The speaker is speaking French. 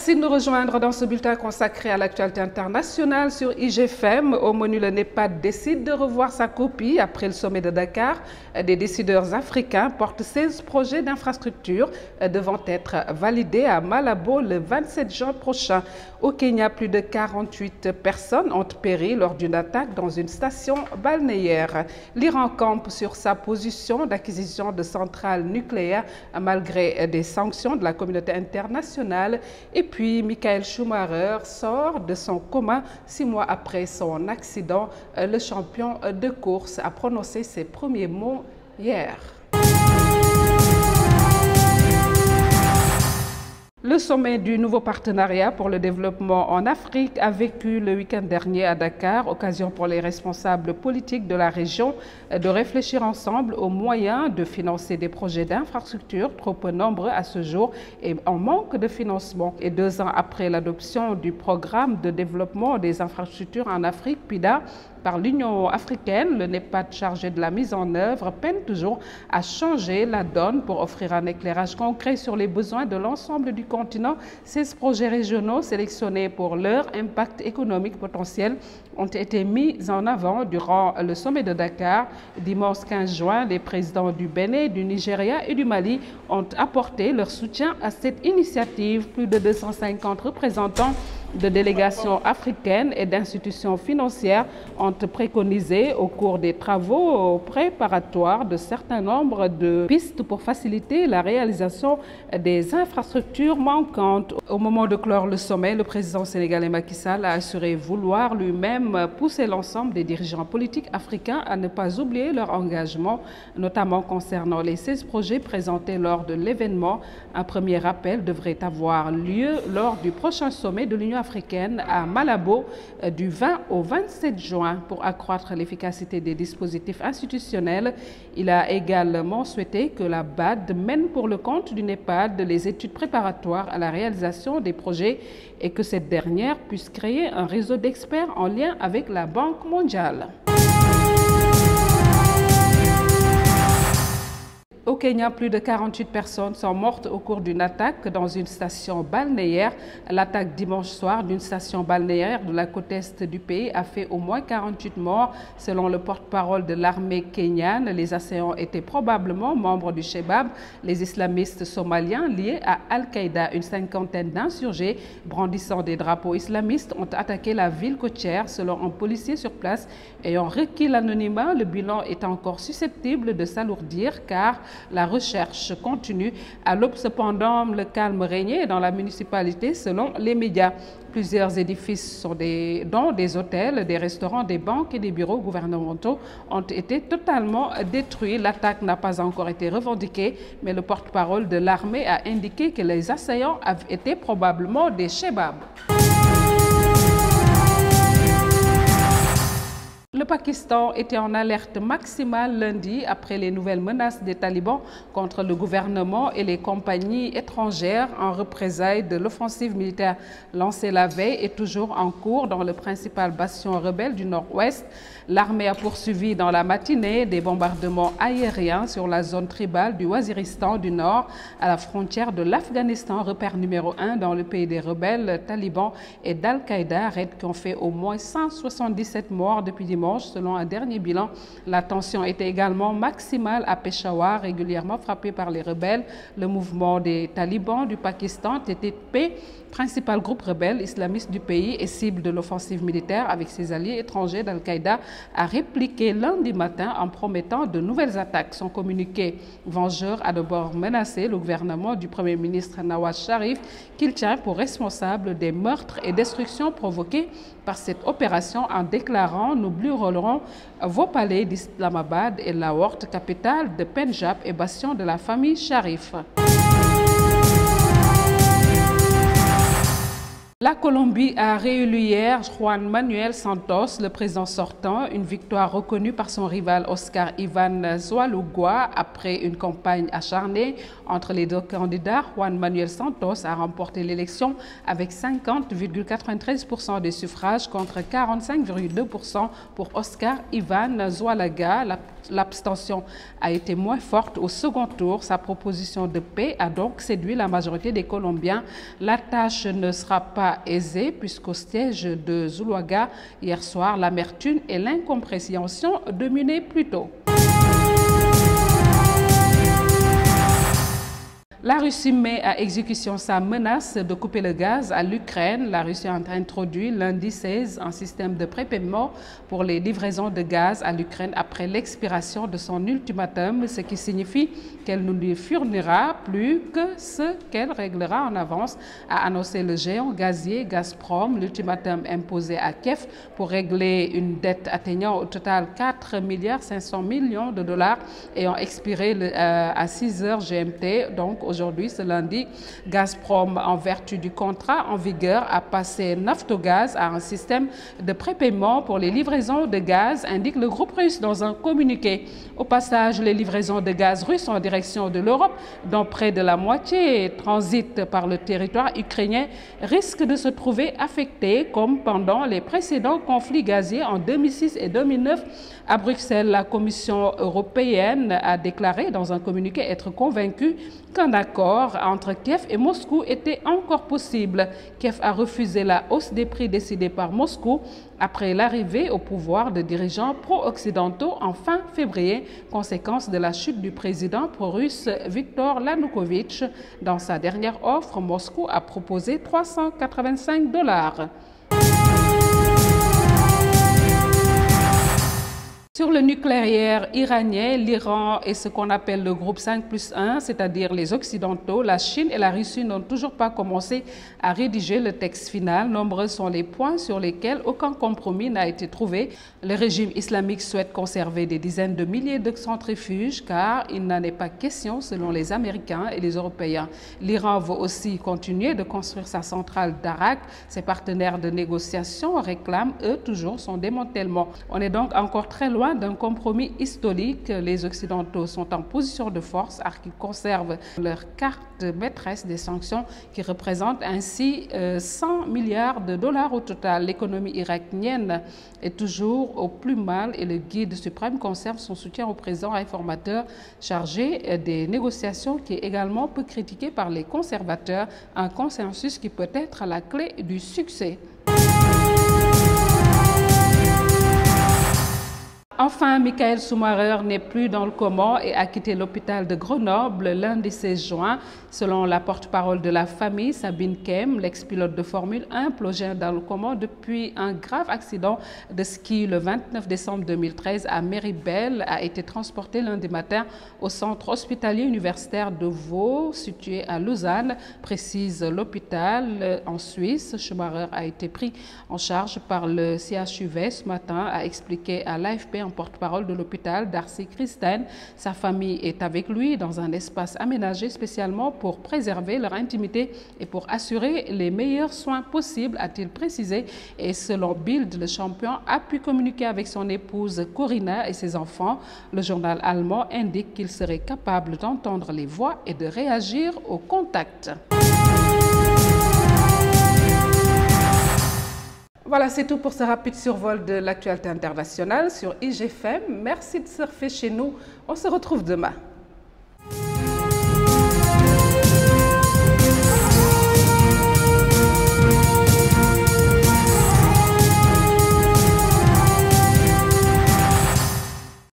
Merci de nous rejoindre dans ce bulletin consacré à l'actualité internationale sur IGFM. Au menu, le Népad décide de revoir sa copie après le sommet de Dakar. Des décideurs africains portent 16 projets d'infrastructure devant être validés à Malabo le 27 juin prochain. Au Kenya, plus de 48 personnes ont péri lors d'une attaque dans une station balnéaire. L'Iran campe sur sa position d'acquisition de centrales nucléaires malgré des sanctions de la communauté internationale. Et puis, Michael Schumacher sort de son coma 6 mois après son accident. Le champion de course a prononcé ses premiers mots hier. Le sommet du nouveau partenariat pour le développement en Afrique a vécu le week-end dernier à Dakar, occasion pour les responsables politiques de la région de réfléchir ensemble aux moyens de financer des projets d'infrastructure trop peu nombreux à ce jour et en manque de financement. Et 2 ans après l'adoption du programme de développement des infrastructures en Afrique, PIDA, par l'Union africaine, le Népad chargé de la mise en œuvre peine toujours à changer la donne pour offrir un éclairage concret sur les besoins de l'ensemble du continent. 16 projets régionaux sélectionnés pour leur impact économique potentiel ont été mis en avant durant le sommet de Dakar. Dimanche 15 juin, les présidents du Bénin, du Nigeria et du Mali ont apporté leur soutien à cette initiative. Plus de 250 représentants de délégations africaines et d'institutions financières ont préconisé au cours des travaux préparatoires de certains nombres de pistes pour faciliter la réalisation des infrastructures manquantes. Au moment de clore le sommet, le président sénégalais Macky Sall a assuré vouloir lui-même pousser l'ensemble des dirigeants politiques africains à ne pas oublier leur engagement, notamment concernant les 16 projets présentés lors de l'événement. Un premier rappel devrait avoir lieu lors du prochain sommet de l'Union africaine à Malabo du 20 au 27 juin pour accroître l'efficacité des dispositifs institutionnels. Il a également souhaité que la BAD mène pour le compte du Népad les études préparatoires à la réalisation des projets et que cette dernière puisse créer un réseau d'experts en lien avec la Banque mondiale. Au Kenya, plus de 48 personnes sont mortes au cours d'une attaque dans une station balnéaire. L'attaque dimanche soir d'une station balnéaire de la côte est du pays a fait au moins 48 morts. Selon le porte-parole de l'armée kenyane, les assaillants étaient probablement membres du Shebab, les islamistes somaliens liés à Al-Qaïda. Une cinquantaine d'insurgés brandissant des drapeaux islamistes ont attaqué la ville côtière. Selon un policier sur place ayant requis l'anonymat, le bilan est encore susceptible de s'alourdir car la recherche continue. À l'aube, cependant, le calme régnait dans la municipalité selon les médias. Plusieurs édifices, dont des hôtels, des restaurants, des banques et des bureaux gouvernementaux, ont été totalement détruits. L'attaque n'a pas encore été revendiquée, mais le porte-parole de l'armée a indiqué que les assaillants avaient été probablement des Shebab. Le Pakistan était en alerte maximale lundi après les nouvelles menaces des talibans contre le gouvernement et les compagnies étrangères en représailles de l'offensive militaire lancée la veille et toujours en cours dans le principal bastion rebelle du nord-ouest. L'armée a poursuivi dans la matinée des bombardements aériens sur la zone tribale du Waziristan du Nord à la frontière de l'Afghanistan, repère numéro 1 dans le pays des rebelles talibans et d'Al-Qaïda, raids qui ont fait au moins 177 morts depuis dimanche. Selon un dernier bilan, la tension était également maximale à Peshawar, régulièrement frappé par les rebelles. Le mouvement des talibans du Pakistan, TTP, principal groupe rebelle islamiste du pays et cible de l'offensive militaire avec ses alliés étrangers d'Al-Qaïda, a répliqué lundi matin en promettant de nouvelles attaques. Son communiqué vengeur a d'abord menacé le gouvernement du Premier ministre Nawaz Sharif qu'il tient pour responsable des meurtres et destructions provoqués par cette opération en déclarant « Nous brûlerons vos palais d'Islamabad et Lahore, capitale de Pendjab et bastion de la famille Sharif ». La Colombie a réélu hier Juan Manuel Santos, le président sortant, une victoire reconnue par son rival Oscar Iván Zuloaga après une campagne acharnée entre les deux candidats. Juan Manuel Santos a remporté l'élection avec 50,93% des suffrages contre 45,2% pour Oscar Iván Zuloaga. L'abstention a été moins forte au second tour. Sa proposition de paix a donc séduit la majorité des Colombiens. La tâche ne sera pas aisée puisqu'au siège de Zuloaga, hier soir, l'amertume et l'incompréhension dominaient plutôt. La Russie met à exécution sa menace de couper le gaz à l'Ukraine. La Russie a introduit lundi 16 un système de prépaiement pour les livraisons de gaz à l'Ukraine après l'expiration de son ultimatum, ce qui signifie qu'elle ne lui fournira plus que ce qu'elle réglera en avance, a annoncé le géant gazier Gazprom. L'ultimatum imposé à Kiev pour régler une dette atteignant au total 4,5 milliards de dollars ayant expiré à 6 heures GMT, donc aujourd'hui, ce lundi. Gazprom, en vertu du contrat en vigueur, a passé Naftogaz à un système de prépaiement pour les livraisons de gaz, indique le groupe russe dans un communiqué. Au passage, les livraisons de gaz russes en direction de l'Europe, dont près de la moitié transitent par le territoire ukrainien, risquent de se trouver affectées comme pendant les précédents conflits gaziers en 2006 et 2009. À Bruxelles, la Commission européenne a déclaré dans un communiqué être convaincue qu'un accord entre Kiev et Moscou était encore possible. Kiev a refusé la hausse des prix décidée par Moscou après l'arrivée au pouvoir de dirigeants pro-occidentaux en fin février, conséquence de la chute du président pro-russe Viktor Yanukovych. Dans sa dernière offre, Moscou a proposé $385. Sur le nucléaire iranien, l'Iran et ce qu'on appelle le groupe 5+1, c'est-à-dire les Occidentaux, la Chine et la Russie n'ont toujours pas commencé à rédiger le texte final. Nombreux sont les points sur lesquels aucun compromis n'a été trouvé. Le régime islamique souhaite conserver des dizaines de milliers de centrifuges car il n'en est pas question selon les Américains et les Européens. L'Iran veut aussi continuer de construire sa centrale d'Arak. Ses partenaires de négociation réclament, eux, toujours son démantèlement. On est donc encore très loin d'un compromis historique. Les Occidentaux sont en position de force car ils conservent leur carte maîtresse des sanctions qui représente ainsi 100 milliards de dollars au total. L'économie iranienne est toujours au plus mal et le guide suprême conserve son soutien au président réformateur chargé des négociations qui est également peu critiqué par les conservateurs. Un consensus qui peut être la clé du succès. Enfin, Michael Schumacher n'est plus dans le coma et a quitté l'hôpital de Grenoble lundi 16 juin. Selon la porte-parole de la famille, Sabine Kehm, l'ex-pilote de Formule 1 plongé dans le coma depuis un grave accident de ski le 29 décembre 2013 à Méribel, a été transporté lundi matin au centre hospitalier universitaire de Vaud, situé à Lausanne, précise l'hôpital en Suisse. Schumacher a été pris en charge par le CHUV ce matin, a expliqué à l'AFP en porte-parole de l'hôpital, Darcy Christen. Sa famille est avec lui dans un espace aménagé spécialement pour préserver leur intimité et pour assurer les meilleurs soins possibles, a-t-il précisé. Et selon Bild, le champion a pu communiquer avec son épouse Corinna et ses enfants. Le journal allemand indique qu'il serait capable d'entendre les voix et de réagir au contact. Voilà, c'est tout pour ce rapide survol de l'actualité internationale sur IGFM. Merci de surfer chez nous. On se retrouve demain.